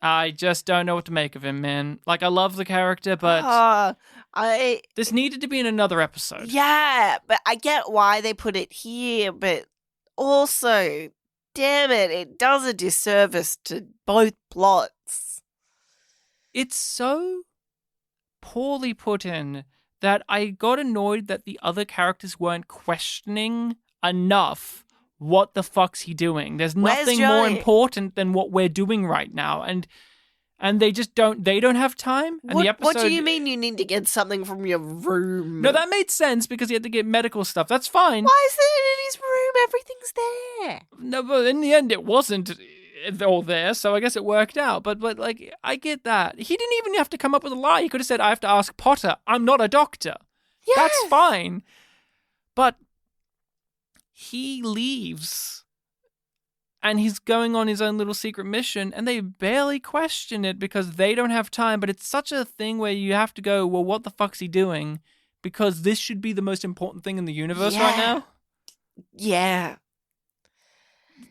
I just don't know what to make of him, man. Like, I love the character, but this needed to be in another episode. Yeah, but I get why they put it here, but also, damn it does a disservice to both plots. It's so poorly put in that I got annoyed that the other characters weren't questioning enough what the fuck's he doing. There's nothing more important than what we're doing right now. And they just don't have time. And the episode, what do you mean you need to get something from your room? No, that made sense because he had to get medical stuff. That's fine. Why is it in his room? Everything's there. No, but in the end it wasn't all there, so I guess it worked out. But like, I get that. He didn't even have to come up with a lie. He could have said, I have to ask Potter. I'm not a doctor. Yes. That's fine. But he leaves and he's going on his own little secret mission and they barely question it because they don't have time. But it's such a thing where you have to go, well, what the fuck's he doing? Because this should be the most important thing in the universe right now. Yeah.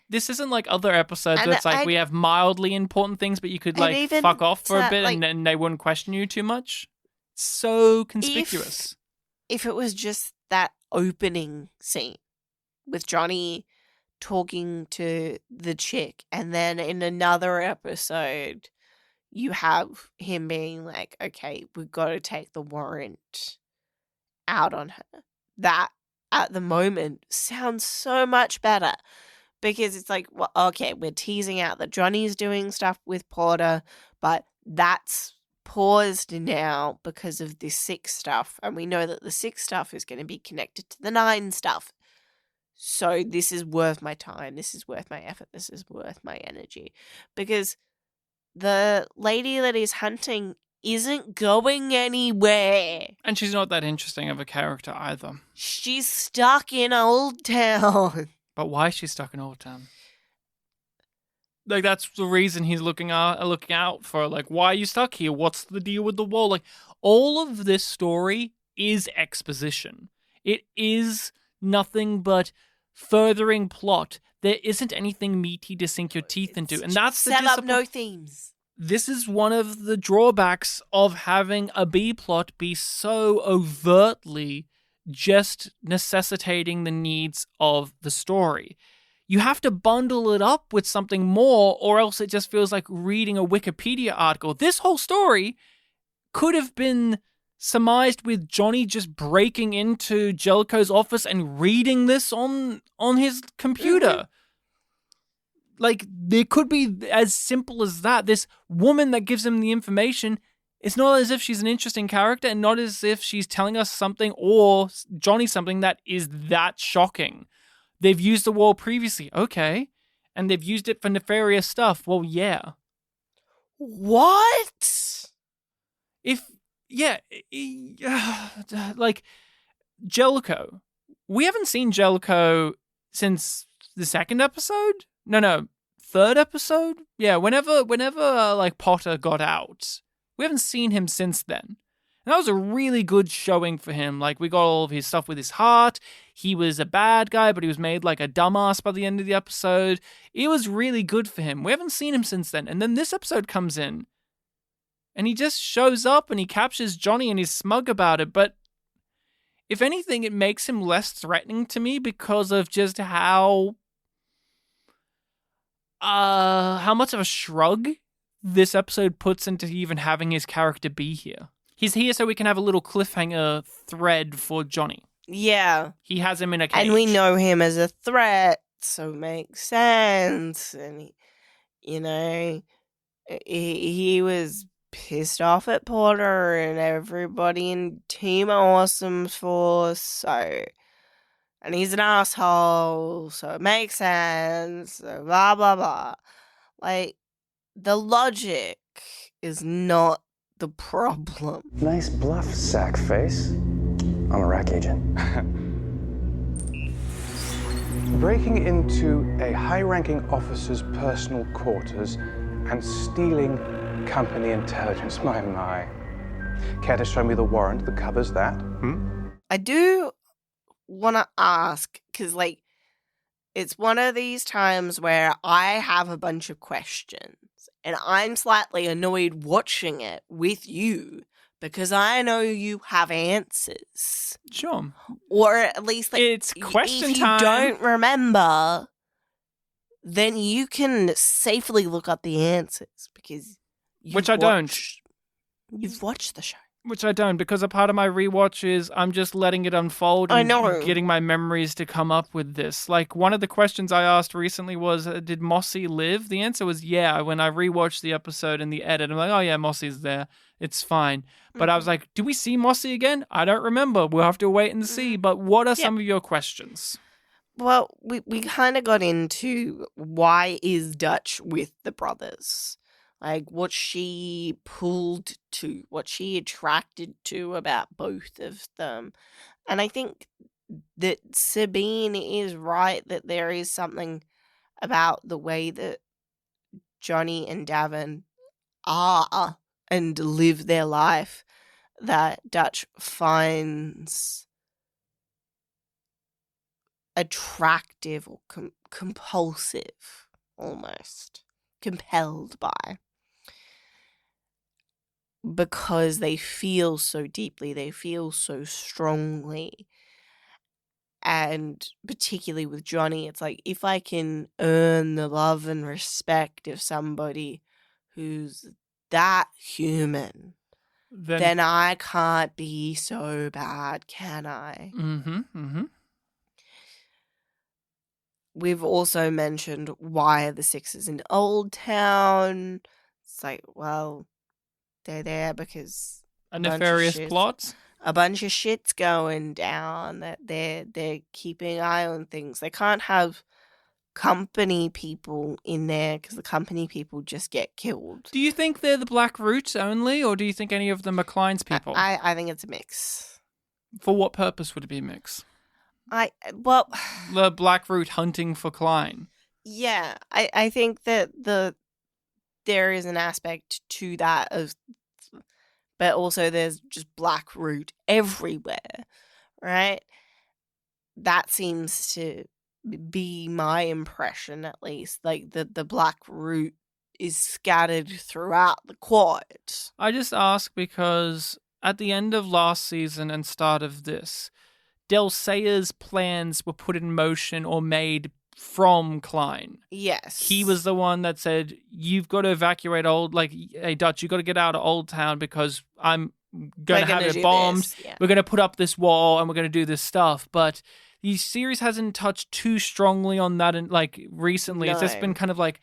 This isn't like other episodes where it's like we have mildly important things, but you could like fuck off for a bit and they wouldn't question you too much. So conspicuous. If it was just that opening scene with Johnny talking to the chick, and then in another episode you have him being like, okay, we've got to take the warrant out on her. That, at the moment, sounds so much better. Because it's like, well, okay, we're teasing out that Johnny's doing stuff with Porter, but that's paused now because of this 6 stuff. And we know that the 6 stuff is going to be connected to the 9 stuff. So this is worth my time. This is worth my effort. This is worth my energy. Because the lady that is hunting isn't going anywhere. And she's not that interesting of a character either. She's stuck in Old Town. But why is she stuck in Old Town? Like, that's the reason he's looking out for. Like, why are you stuck here? What's the deal with the wall? Like, all of this story is exposition. It is nothing but furthering plot. There isn't anything meaty to sink your teeth into. And that's the set up no themes. This is one of the drawbacks of having a B plot be so overtly just necessitating the needs of the story. You have to bundle it up with something more, or else it just feels like reading a Wikipedia article. This whole story could have been surmised with Johnny just breaking into Jellicoe's office and reading this on his computer. Like, there could be as simple as that. This woman that gives him the information, it's not as if she's an interesting character and not as if she's telling us something or Johnny something that is that shocking. They've used the wall previously. Okay. And they've used it for nefarious stuff. Well, yeah. What? Like, Jellicoe. We haven't seen Jellicoe since the second episode? No, third episode? Yeah, whenever like Potter got out. We haven't seen him since then. And that was a really good showing for him. Like, we got all of his stuff with his heart. He was a bad guy, but he was made like a dumbass by the end of the episode. It was really good for him. We haven't seen him since then. And then this episode comes in. And he just shows up and he captures Johnny and he's smug about it. But if anything, it makes him less threatening to me because of just how much of a shrug this episode puts into even having his character be here. He's here so we can have a little cliffhanger thread for Johnny. Yeah. He has him in a cage. And we know him as a threat, so it makes sense. And, he was pissed off at Potter and everybody in Team Awesome Force, so... And he's an asshole, so it makes sense, so blah, blah, blah. Like, the logic is not the problem. Nice bluff, sack face. I'm a rack agent. Breaking into a high-ranking officer's personal quarters and stealing company intelligence. My. Care to show me the warrant that covers that? I do want to ask, because, like, it's one of these times where I have a bunch of questions. And I'm slightly annoyed watching it with you because I know you have answers. Sure. Or at least, like, it's question if time. you don't remember, then you can safely look up the answers because Which I don't. You've watched the show. Which I don't, because a part of my rewatch is I'm just letting it unfold and getting my memories to come up with this. Like, one of the questions I asked recently was, did Mossy live? The answer was yeah. When I rewatched the episode and the edit, I'm like, oh yeah, Mossy's there. It's fine. But I was like, do we see Mossy again? I don't remember. We'll have to wait and see. But what are some of your questions? Well, we kind of got into why is Dutch with the brothers? Like, what she pulled to, what she attracted to about both of them. And I think that Sabine is right that there is something about the way that Johnny and Davin are and live their life that Dutch finds attractive or compulsive, almost compelled by. Because they feel so deeply, they feel so strongly. And particularly with Johnny, it's like, if I can earn the love and respect of somebody who's that human, then I can't be so bad, can I? We've also mentioned why are the Sixers in Old Town. It's like, well, they're there because a nefarious plot. A bunch of shit's going down. That they're keeping an eye on things. They can't have company people in there because the company people just get killed. Do you think they're the Black Root only, or do you think any of them are Klein's people? I think it's a mix. For what purpose would it be a mix? The Black Root hunting for Klein. Yeah, I think that there is an aspect to that but also there's just Black Root everywhere, right? That seems to be my impression, at least. Like, the Black Root is scattered throughout the quad. I just ask because at the end of last season and start of this, Del Sayer's plans were put in motion or made from Klein. Yes. He was the one that said, you've got to evacuate hey, Dutch, you've got to get out of Old Town because I'm going to have it bombed. Yeah. We're going to put up this wall and we're going to do this stuff. But the series hasn't touched too strongly on that recently. No. It's just been kind of like,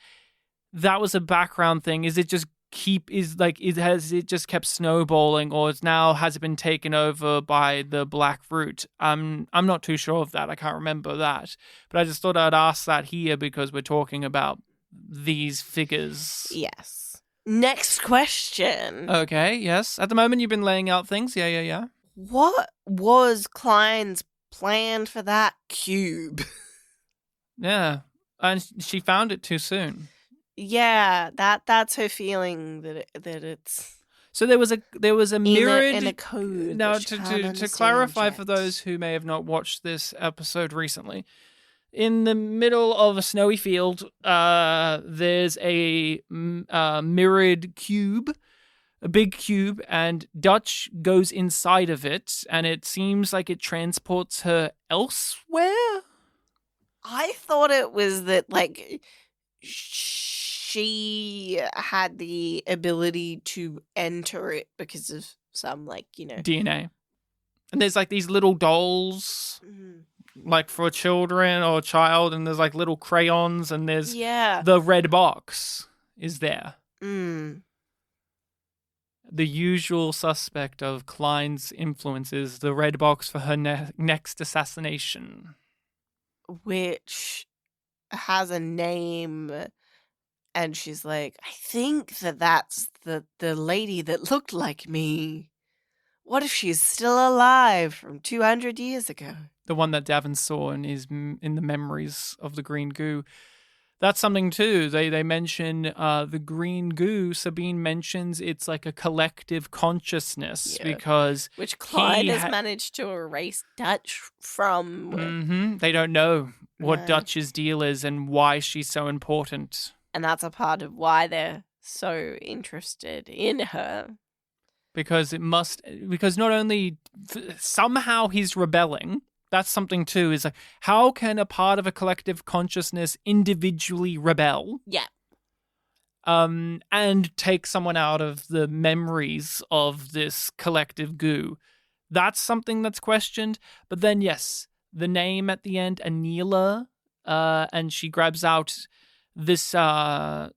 that was a background thing. Has it just kept snowballing, or has it been taken over by the Black Root? I'm not too sure of that. I can't remember that. But I just thought I'd ask that here because we're talking about these figures. Yes. Next question. Okay, yes. At the moment, you've been laying out things. Yeah. What was Klein's plan for that cube? Yeah. And she found it too soon. Yeah, that's her feeling that it's. So there was a mirrored in a code. Now to clarify for those who may have not watched this episode recently, in the middle of a snowy field, there's a mirrored cube, a big cube, and Dutch goes inside of it, and it seems like it transports her elsewhere. I thought it was that she had the ability to enter it because of some DNA. And there's these little dolls for children or a child, and there's little crayons, and there's the red box is there. Mm. The usual suspect of Klein's influence is the red box for her next assassination, which has a name. And she's like, I think that's the lady that looked like me. What if she's still alive from 200 years ago? The one that Davin saw in the memories of the green goo. That's something too. They mention the green goo. Sabine mentions it's like a collective consciousness because which Klein has managed to erase Dutch from. Mm-hmm. They don't know what Dutch's deal is and why she's so important. And that's a part of why they're so interested in her. Because not only somehow he's rebelling, that's something too, is how can a part of a collective consciousness individually rebel? Yeah. And take someone out of the memories of this collective goo. That's something that's questioned. But then, yes, the name at the end, Anila, and she grabs out this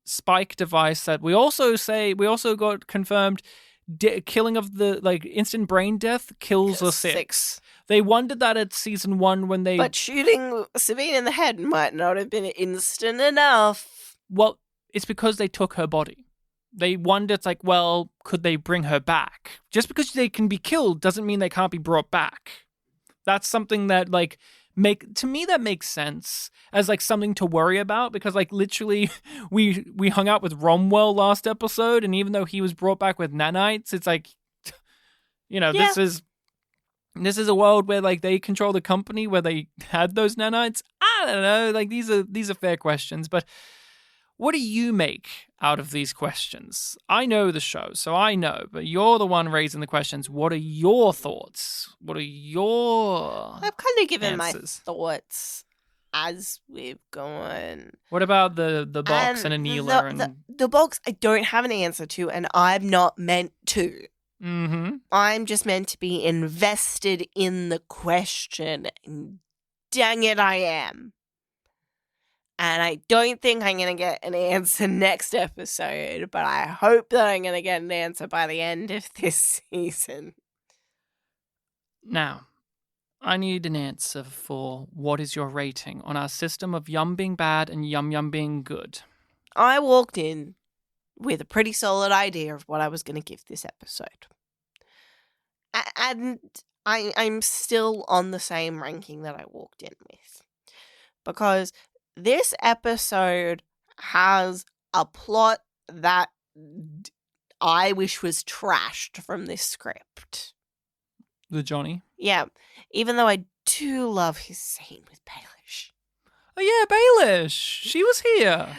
spike device that we also got confirmed killing of the instant brain death kills a 6. They wondered that at season 1 when they... But shooting Sabine in the head might not have been instant enough. Well, it's because they took her body. They wondered, could they bring her back? Just because they can be killed doesn't mean they can't be brought back. That's something that, to me that makes sense as something to worry about, because literally we hung out with Romwell last episode, and even though he was brought back with nanites, it's this is a world where they control the company where they had those nanites. I don't know, these are fair questions, but what do you make out of these questions? I know the show, so I know, but you're the one raising the questions. What are your thoughts? What are your I've kind of given answers? My thoughts as we've gone. What about the box and Anila? The box I don't have an answer to, and I'm not meant to. Mm-hmm. I'm just meant to be invested in the question. And dang it, I am. And I don't think I'm going to get an answer next episode, but I hope that I'm going to get an answer by the end of this season. Now, I need an answer for what is your rating on our system of Yum being bad and Yum being good. I walked in with a pretty solid idea of what I was going to give this episode. And I'm still on the same ranking that I walked in with. Because this episode has a plot that I wish was trashed from this script. The Johnny? Yeah. Even though I do love his scene with Baelish. Oh yeah, Baelish! She was here!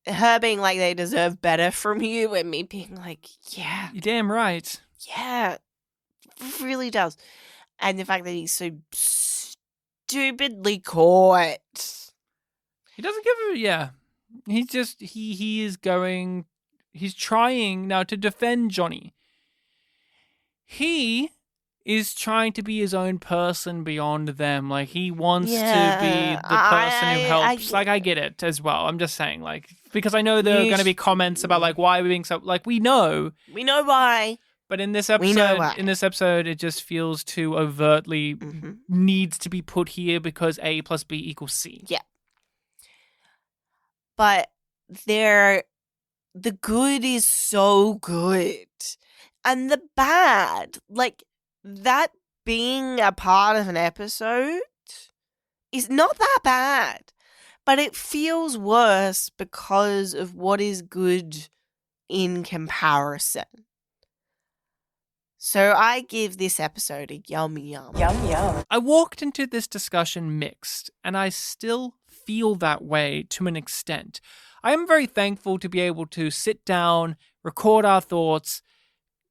Her being they deserve better from you, and me being yeah. You're damn right. Yeah. Really does. And the fact that he's so stupidly caught. He doesn't give a He's just he's trying now to defend Johnny. He is trying to be his own person beyond them. Like, he wants to be the person who helps. I get it as well. I'm just saying, like, because I know there are going to be comments about, like, why we're being so, like, we know why. But in this episode, it just feels too overtly needs to be put here because A plus B equals C. Yeah. But the good is so good. And the bad, like, that being a part of an episode is not that bad. But it feels worse because of what is good in comparison. So I give this episode a yum yum. Yum yum. I walked into this discussion mixed, and I still feel that way to an extent. I am very thankful to be able to sit down, record our thoughts,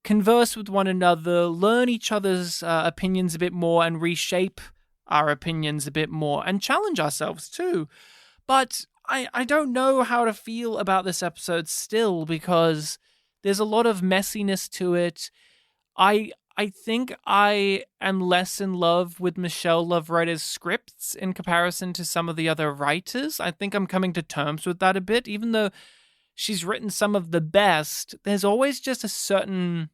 converse with one another, learn each other's opinions a bit more, and reshape our opinions a bit more, and challenge ourselves too. But I don't know how to feel about this episode still, because there's a lot of messiness to it. I think I am less in love with Michelle Lovewriter's scripts in comparison to some of the other writers. I think I'm coming to terms with that a bit. Even though she's written some of the best, there's always just a certain...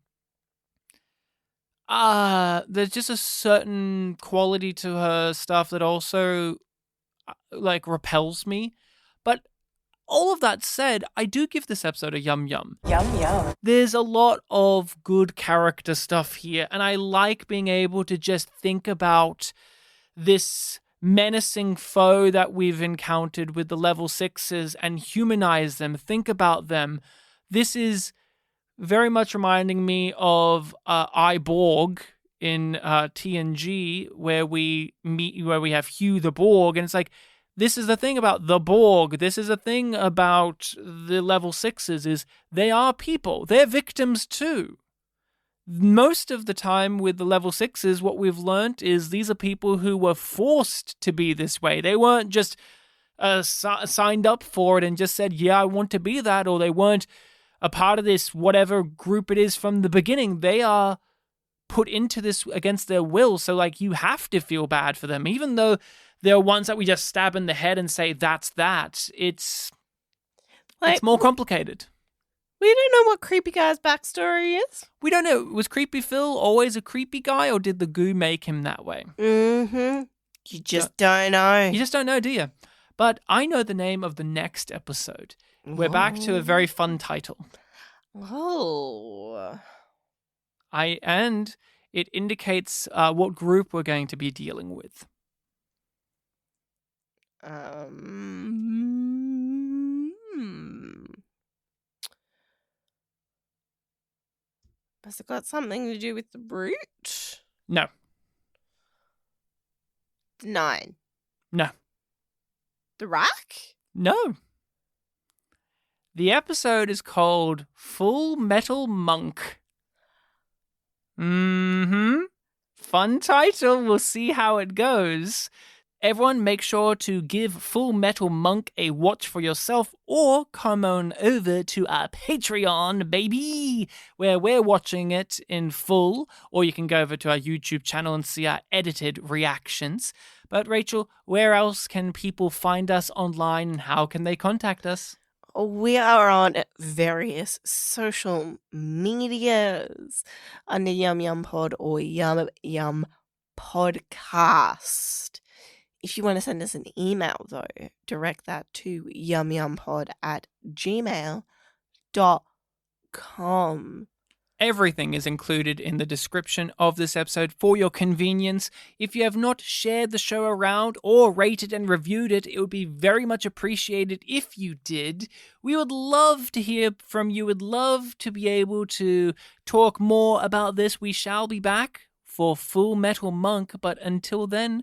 there's just a certain quality to her stuff that also, like, repels me. But all of that said, I do give this episode a yum yum. Yum yum. There's a lot of good character stuff here, and I like being able to just think about this menacing foe that we've encountered with the level 6s and humanize them, think about them. This is very much reminding me of Borg in TNG, where we have Hugh the Borg, and it's like, this is the thing about the Borg. This is the thing about the level 6s is they are people. They're victims too. Most of the time with the level 6s, what we've learnt is these are people who were forced to be this way. They weren't just signed up for it and just said, yeah, I want to be that, or they weren't a part of this, whatever group it is from the beginning. They are put into this against their will. So, like, you have to feel bad for them, even though there are ones that we just stab in the head and say, that's that. It's more complicated. We don't know what Creepy Guy's backstory is. We don't know. Was Creepy Phil always a creepy guy, or did the goo make him that way? Mm-hmm. You just don't know. You just don't know, do you? But I know the name of the next episode. We're back to a very fun title. Oh. And it indicates what group we're going to be dealing with. Has it got something to do with the brute? No. 9. No. The rack? No. The episode is called Full Metal Monk. Fun title. We'll see how it goes. Everyone, make sure to give Full Metal Monk a watch for yourself, or come on over to our Patreon, baby, where we're watching it in full, or you can go over to our YouTube channel and see our edited reactions. But Rachel, where else can people find us online, and how can they contact us? We are on various social medias under yumyumpod or yumyumpodcast. If you want to send us an email, though, direct that to yumyumpod@gmail.com. Everything is included in the description of this episode for your convenience. If you have not shared the show around or rated and reviewed it, it would be very much appreciated if you did. We would love to hear from you. Would love to be able to talk more about this. We shall be back for Full Metal Monk, but until then,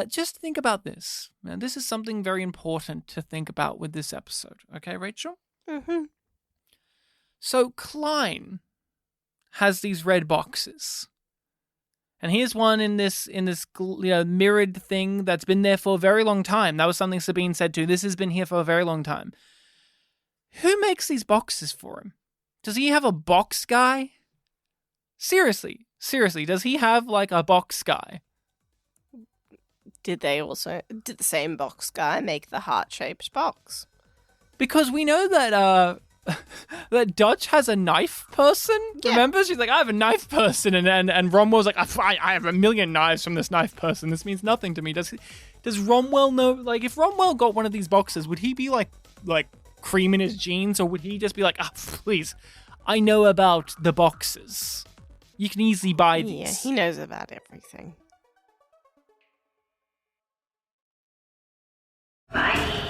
just think about this. Now, this is something very important to think about with this episode. Okay, Rachel? Mm-hmm. So Klein has these red boxes. And here's one in this mirrored thing that's been there for a very long time. That was something Sabine said too. This has been here for a very long time. Who makes these boxes for him? Does he have a box guy? Seriously, does he have like a box guy? Did the same box guy make the heart-shaped box? Because we know that that Dutch has a knife person. Yeah. Remember? She's like, I have a knife person. And Romwell's like, I have a million knives from this knife person. This means nothing to me. Does Romwell know? Like, if Romwell got one of these boxes, would he be like cream in his jeans? Or would he just be like, please, I know about the boxes. You can easily buy these. Yeah, he knows about everything. Bye.